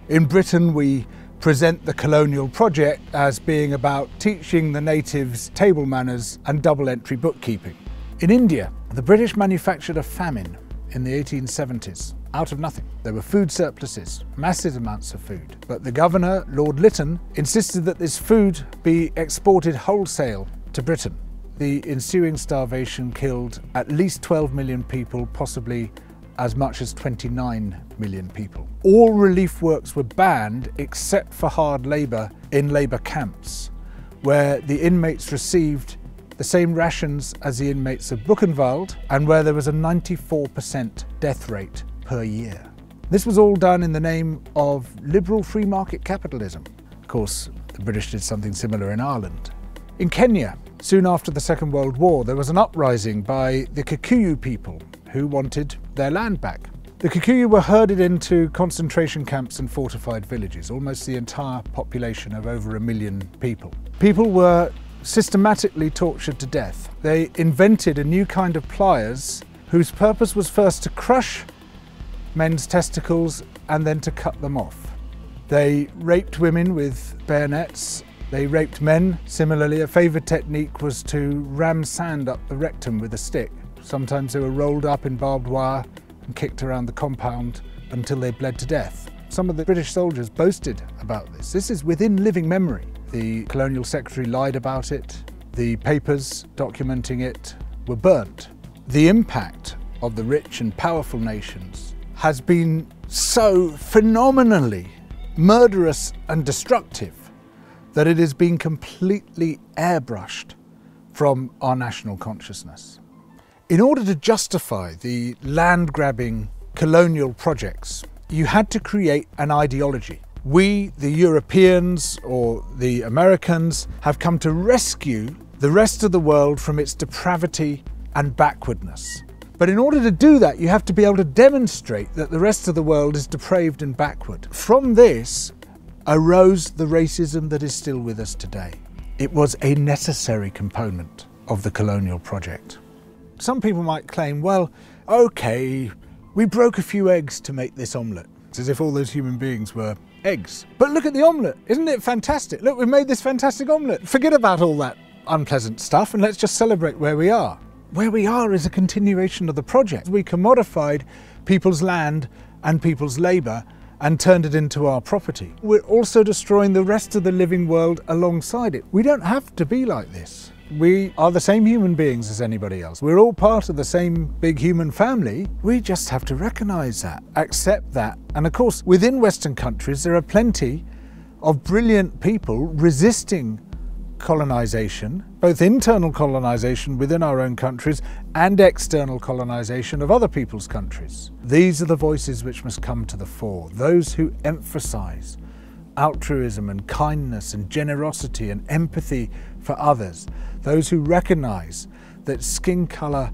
In Britain, we present the colonial project as being about teaching the natives table manners and double-entry bookkeeping. In India, the British manufactured a famine in the 1870s out of nothing. There were food surpluses, massive amounts of food, but the governor, Lord Lytton, insisted that this food be exported wholesale to Britain. The ensuing starvation killed at least 12 million people, possibly as much as 29 million people. All relief works were banned except for hard labour in labour camps, where the inmates received the same rations as the inmates of Buchenwald and where there was a 94% death rate per year. This was all done in the name of liberal free market capitalism. Of course, the British did something similar in Ireland. In Kenya, soon after the Second World War, there was an uprising by the Kikuyu people who wanted their land back. The Kikuyu were herded into concentration camps and fortified villages, almost the entire population of over 1 million people. People were systematically tortured to death. They invented a new kind of pliers whose purpose was first to crush men's testicles and then to cut them off. They raped women with bayonets. They raped men. Similarly, a favoured technique was to ram sand up the rectum with a stick. Sometimes they were rolled up in barbed wire and kicked around the compound until they bled to death. Some of the British soldiers boasted about this. This is within living memory. The colonial secretary lied about it. The papers documenting it were burnt. The impact of the rich and powerful nations has been so phenomenally murderous and destructive that it has been completely airbrushed from our national consciousness. In order to justify the land-grabbing colonial projects, you had to create an ideology. We, the Europeans or the Americans, have come to rescue the rest of the world from its depravity and backwardness. But in order to do that, you have to be able to demonstrate that the rest of the world is depraved and backward. From this arose the racism that is still with us today. It was a necessary component of the colonial project. Some people might claim, well, okay, we broke a few eggs to make this omelette. It's as if all those human beings were eggs. But look at the omelette, isn't it fantastic? Look, we made this fantastic omelette. Forget about all that unpleasant stuff and let's just celebrate where we are. Where we are is a continuation of the project. We commodified people's land and people's labour and turned it into our property. We're also destroying the rest of the living world alongside it. We don't have to be like this. We are the same human beings as anybody else. We're all part of the same big human family. We just have to recognise that, accept that. And of course, within Western countries, there are plenty of brilliant people resisting colonisation, both internal colonisation within our own countries and external colonisation of other people's countries. These are the voices which must come to the fore, those who emphasise altruism and kindness and generosity and empathy for others, those who recognise that skin colour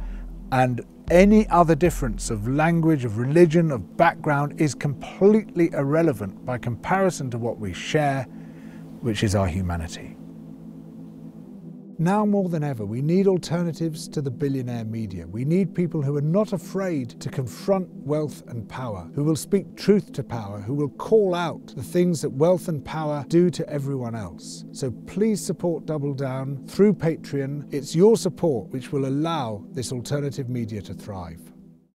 and any other difference of language, of religion, of background is completely irrelevant by comparison to what we share, which is our humanity. Now more than ever, we need alternatives to the billionaire media. We need people who are not afraid to confront wealth and power, who will speak truth to power, who will call out the things that wealth and power do to everyone else. So please support Double Down through Patreon. It's your support which will allow this alternative media to thrive.